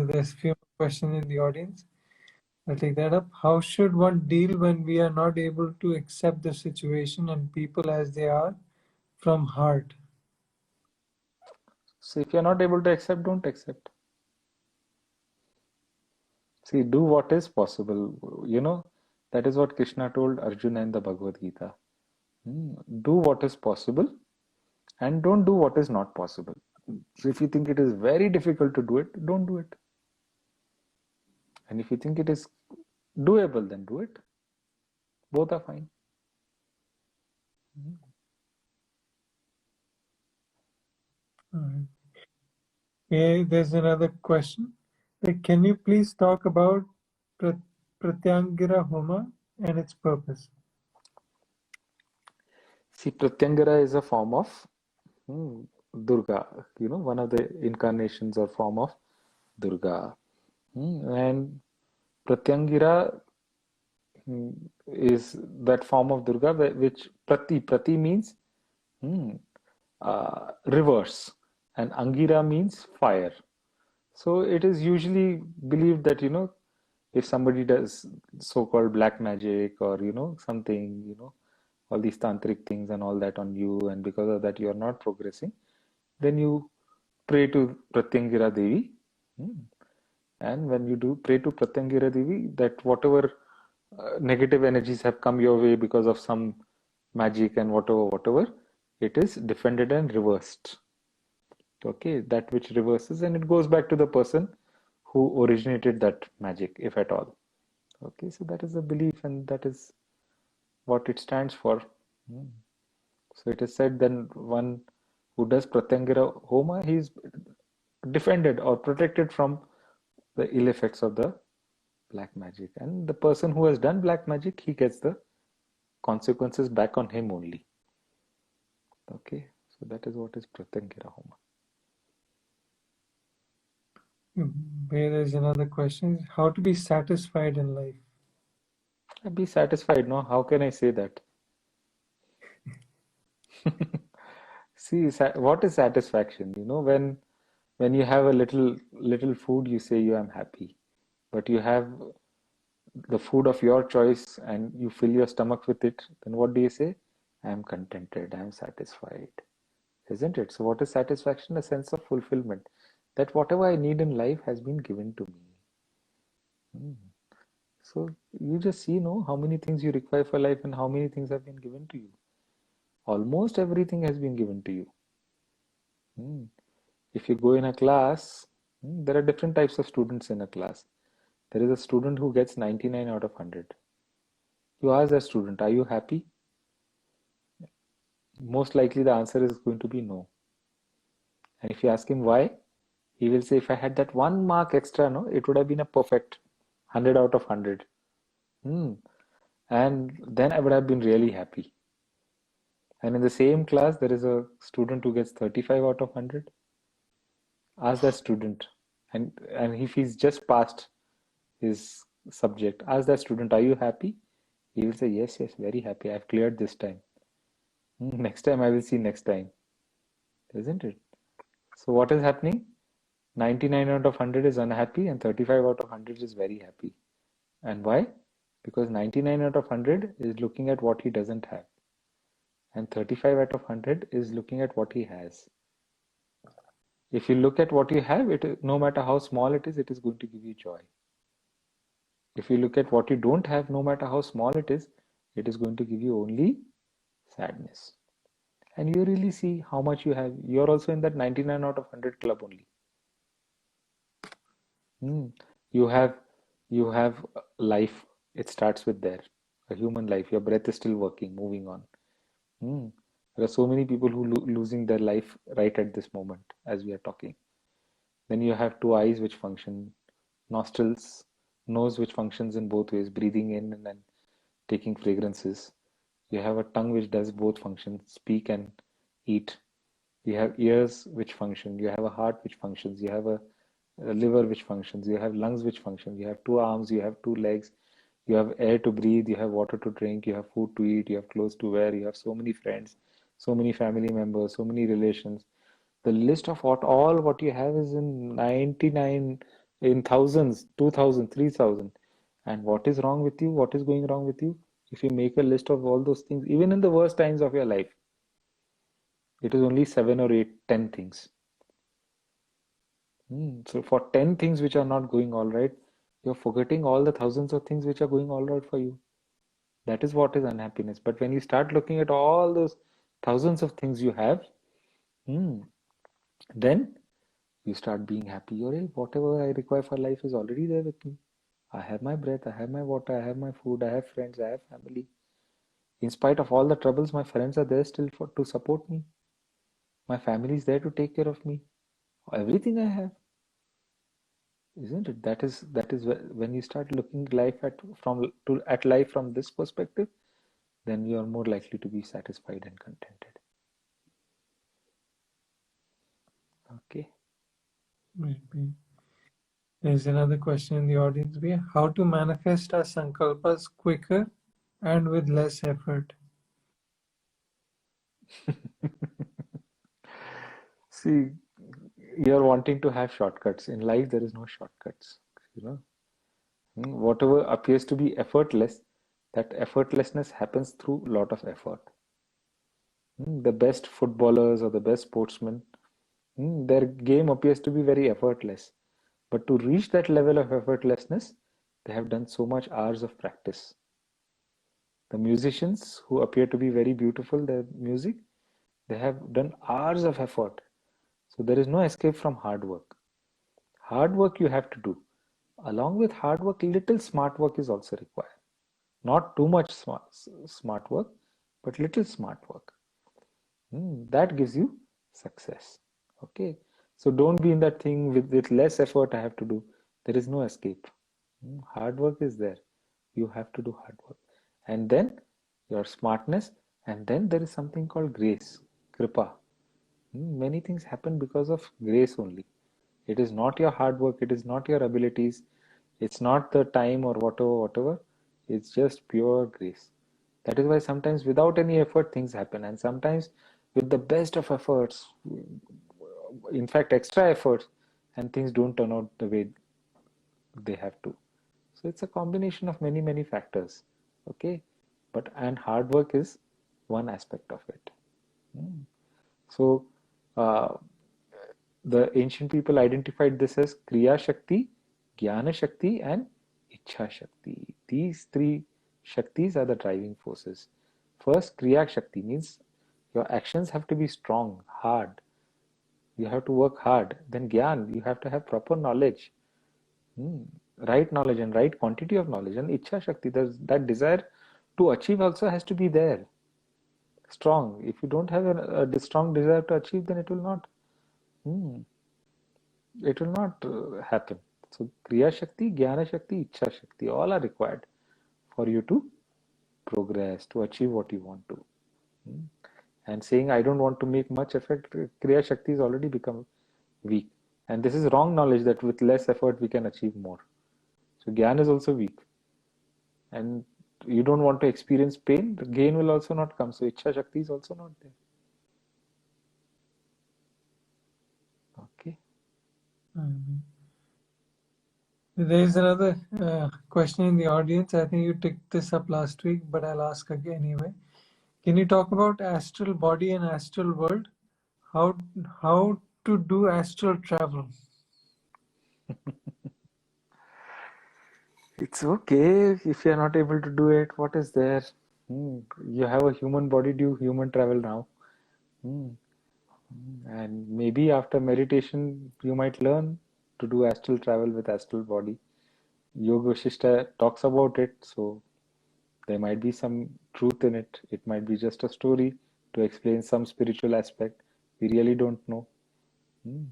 There's few questions in the audience. I'll take that up. How should one deal when we are not able to accept the situation and people as they are from heart? So if you're not able to accept, don't accept. See, do what is possible. That is what Krishna told Arjuna in the Bhagavad Gita. Do what is possible and don't do what is not possible. So if you think it is very difficult to do it, don't do it. And if you think it is doable, then do it. Both are fine. Okay, there's another question. Can you please talk about Pratyangira Homa and its purpose? See, Pratyangara is a form of Durga, one of the incarnations or form of Durga. And Pratyangira is that form of Durga which Prati means reverse, and Angira means fire. So it is usually believed that, if somebody does so-called black magic or, something, all these tantric things and all that on you, and because of that you are not progressing, then you pray to Pratyangira Devi. And when you do pray to Pratyangira Devi, that whatever negative energies have come your way because of some magic and whatever, it is defended and reversed. Okay, that which reverses, and it goes back to the person who originated that magic, if at all. Okay, so that is a belief, and that is what it stands for. So it is said then one who does Pratyangira Homa, he is defended or protected from the ill effects of the black magic. And the person who has done black magic, he gets the consequences back on him only. Okay, so that is what is Pratyangira Homa. There is another question. How to be satisfied in life? Be satisfied, no? How can I say that? See, what is satisfaction? When you have a little food, you say you am happy. But you have the food of your choice and you fill your stomach with it, then what do you say? I am contented, I am satisfied. Isn't it? So what is satisfaction? A sense of fulfillment. That whatever I need in life has been given to me. So you just see, how many things you require for life and how many things have been given to you. Almost everything has been given to you. If you go in a class, there are different types of students in a class. There is a student who gets 99 out of 100. You ask that student, are you happy? Most likely the answer is going to be no. And if you ask him why, he will say, if I had that 1 mark extra, no, it would have been a perfect 100 out of 100. And then I would have been really happy. And in the same class, there is a student who gets 35 out of 100. Ask that student, and if he's just passed his subject, ask that student, are you happy? He will say, yes, very happy. I've cleared this time. Next time I will see next time. Isn't it? So what is happening? 99 out of 100 is unhappy and 35 out of 100 is very happy. And why? Because 99 out of 100 is looking at what he doesn't have. And 35 out of 100 is looking at what he has. If you look at what you have, no matter how small it is going to give you joy. If you look at what you don't have, no matter how small it is going to give you only sadness. And you really see how much you have. You're also in that 99 out of 100 club only. You have life. It starts with there. A human life. Your breath is still working, moving on. There are so many people who losing their life right at this moment as we are talking. Then you have 2 eyes which function, nostrils, nose which functions in both ways, breathing in and then taking fragrances. You have a tongue which does both functions, speak and eat. You have ears which function. You have a heart which functions. You have a liver which functions. You have lungs which function. You have 2 arms. You have 2 legs. You have air to breathe, you have water to drink, you have food to eat, you have clothes to wear, you have so many friends, so many family members, so many relations. The list of what you have is in 99, in thousands, 2000, 3000. And what is wrong with you? What is going wrong with you? If you make a list of all those things, even in the worst times of your life, it is only 7 or 8, 10 things. So for 10 things which are not going all right, you're forgetting all the thousands of things which are going all right for you. That is what is unhappiness. But when you start looking at all those thousands of things you have, hmm, then you start being happy. Or whatever I require for life is already there with me. I have my breath, I have my water, I have my food, I have friends, I have family. In spite of all the troubles, my friends are there still to support me. My family is there to take care of me. Everything I have, isn't it? That is when you start looking life at life from this perspective, then you are more likely to be satisfied and contented. Okay. Right. There's another question in the audience. How to manifest our sankalpas quicker and with less effort? See, you're wanting to have shortcuts. In life, there is no shortcuts. You know, Whatever appears to be effortless, that effortlessness happens through a lot of effort. The best footballers or the best sportsmen, their game appears to be very effortless. But to reach that level of effortlessness, they have done so much hours of practice. The musicians who appear to be very beautiful, their music, they have done hours of effort. So there is no escape from hard work. Hard work you have to do. Along with hard work, little smart work is also required. Not too much smart work, but little smart work. That gives you success. Okay. So don't be in that thing with less effort I have to do. There is no escape. Hard work is there. You have to do hard work. And then your smartness, and then there is something called grace, kripa. Many things happen because of grace only. It is not your hard work, it is not your abilities, it's not the time or whatever. It's just pure grace. That is why sometimes without any effort things happen, and sometimes with the best of efforts, in fact extra efforts, and things don't turn out the way they have to. So it's a combination of many factors. Okay, and hard work is one aspect of it. So uh, the ancient people identified this as Kriya Shakti, Jnana Shakti, and Ichha Shakti. These three Shaktis are the driving forces. First, Kriya Shakti means your actions have to be strong, hard. You have to work hard. Then Gyan, you have to have proper knowledge, hmm, right knowledge and right quantity of knowledge. And Ichha Shakti, that desire to achieve also has to be there, strong. If you don't have a strong desire to achieve, then hmm, it will not happen. So Kriya Shakti, Jnana Shakti, Ichha Shakti, all are required for you to progress, to achieve what you want to. Hmm. And saying I don't want to make much effort, Kriya Shakti has already become weak. And this is wrong knowledge that with less effort we can achieve more. So Gyan is also weak. And you don't want to experience pain, the gain will also not come. So Ichha Shakti is also not there. Okay. Mhm. There is another question in the audience. I think you took this up last week, but I'll ask again anyway. Can you talk about astral body and astral world? How to do astral travel? It's okay if you're not able to do it. What is there? You have a human body, do human travel now. Hmm. And maybe after meditation, you might learn to do astral travel with astral body. Yoga Vashishta talks about it, so there might be some truth in it. It might be just a story to explain some spiritual aspect. We really don't know. Hmm.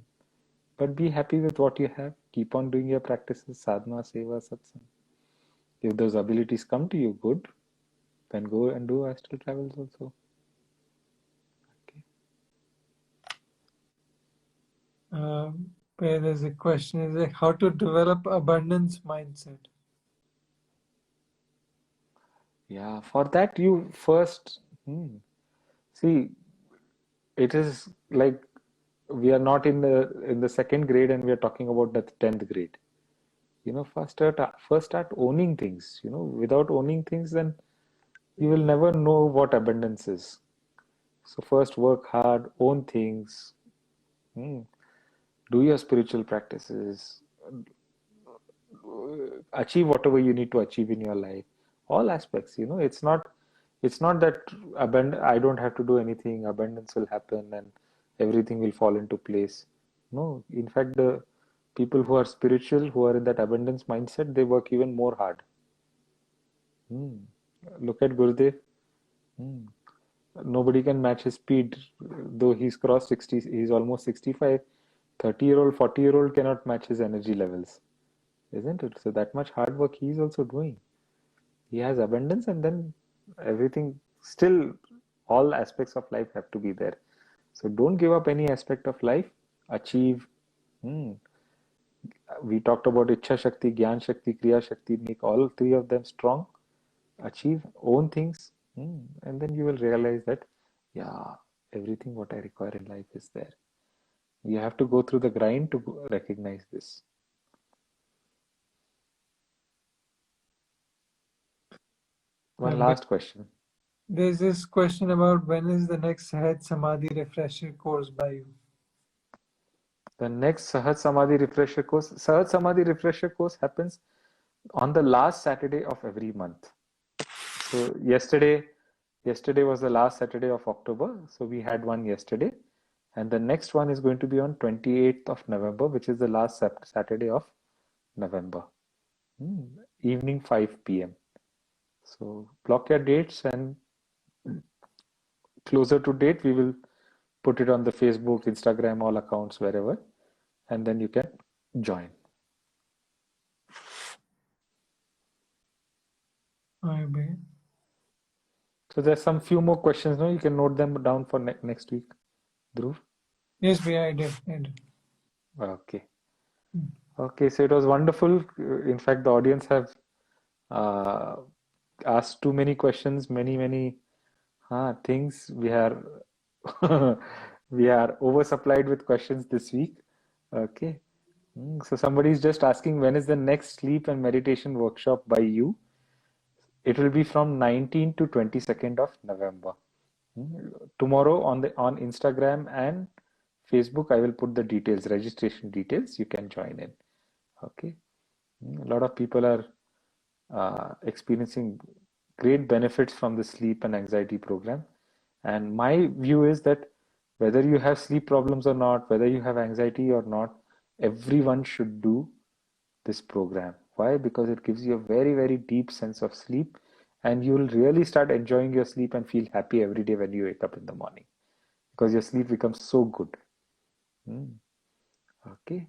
But be happy with what you have. Keep on doing your practices, sadhana, seva, satsang. If those abilities come to you, good. Then go and do astral travels also. Okay. Where there's a question is like how to develop abundance mindset. Yeah, for that you first see it is like we are not in the second grade and we are talking about the 10th grade. You know, first start owning things. You know, without owning things, then you will never know what abundance is. So first work hard, own things, hmm, do your spiritual practices, achieve whatever you need to achieve in your life, all aspects. You know, it's not that I don't have to do anything, abundance will happen and everything will fall into place. No, in fact, the people who are spiritual, who are in that abundance mindset, they work even more hard. Hmm. Look at Gurudev. Hmm. Nobody can match his speed, though he's crossed 60, he's almost 65. 30-year-old, 40-year-old cannot match his energy levels, isn't it? So that much hard work he is also doing. He has abundance, and then everything, still, all aspects of life have to be there. So don't give up any aspect of life. Achieve. Hmm. We talked about Ichha Shakti, Gyan Shakti, Kriya Shakti. Make all three of them strong. Achieve, own things, and then you will realize that, yeah, everything what I require in life is there. You have to go through the grind to recognize this. One Um, last question. there's this question about when is the next Sahaj Samadhi refresher course by you? The next Sahaj Samadhi refresher course happens on the last Saturday of every month. So yesterday was the last Saturday of October. So we had one yesterday, and the next one is going to be on 28th of November, which is the last Saturday of November. Evening 5 p.m. So block your dates, and closer to date, we will put it on the Facebook, Instagram, all accounts, wherever, and then you can join. Okay. So there's some few more questions. No, you can note them down for next week, Dhruv. Yes, I did. I did. Okay. Hmm. Okay. So it was wonderful. In fact, the audience have uh, asked too many questions, many things. We are we are oversupplied with questions this week. Okay. So somebody is just asking, when is the next sleep and meditation workshop by you? It will be from 19th to 22nd of November. Tomorrow on Instagram and Facebook, I will put the details, registration details. You can join in. Okay. A lot of people are experiencing great benefits from the sleep and anxiety program. And my view is that whether you have sleep problems or not, whether you have anxiety or not, everyone should do this program. Why? Because it gives you a very, very deep sense of sleep, and you will really start enjoying your sleep and feel happy every day when you wake up in the morning because your sleep becomes so good. Hmm. Okay,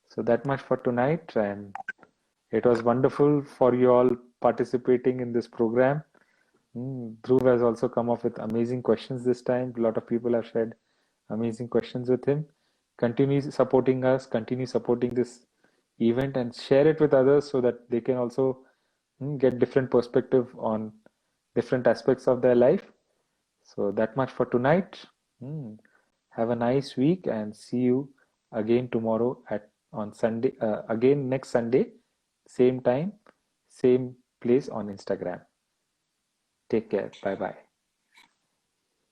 so that much for tonight, and it was wonderful for you all participating in this program. Dhruv has also come up with amazing questions this time. A lot of people have shared amazing questions with him. Continue supporting us, continue supporting this event, and share it with others so that they can also get different perspective on different aspects of their life. So that much for tonight. Mm. Have a nice week and see you again tomorrow at on Sunday. Again next Sunday, same time, same place on Instagram. Take care. Bye bye.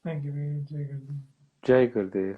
Thank you. Very much. Jai Gurudev.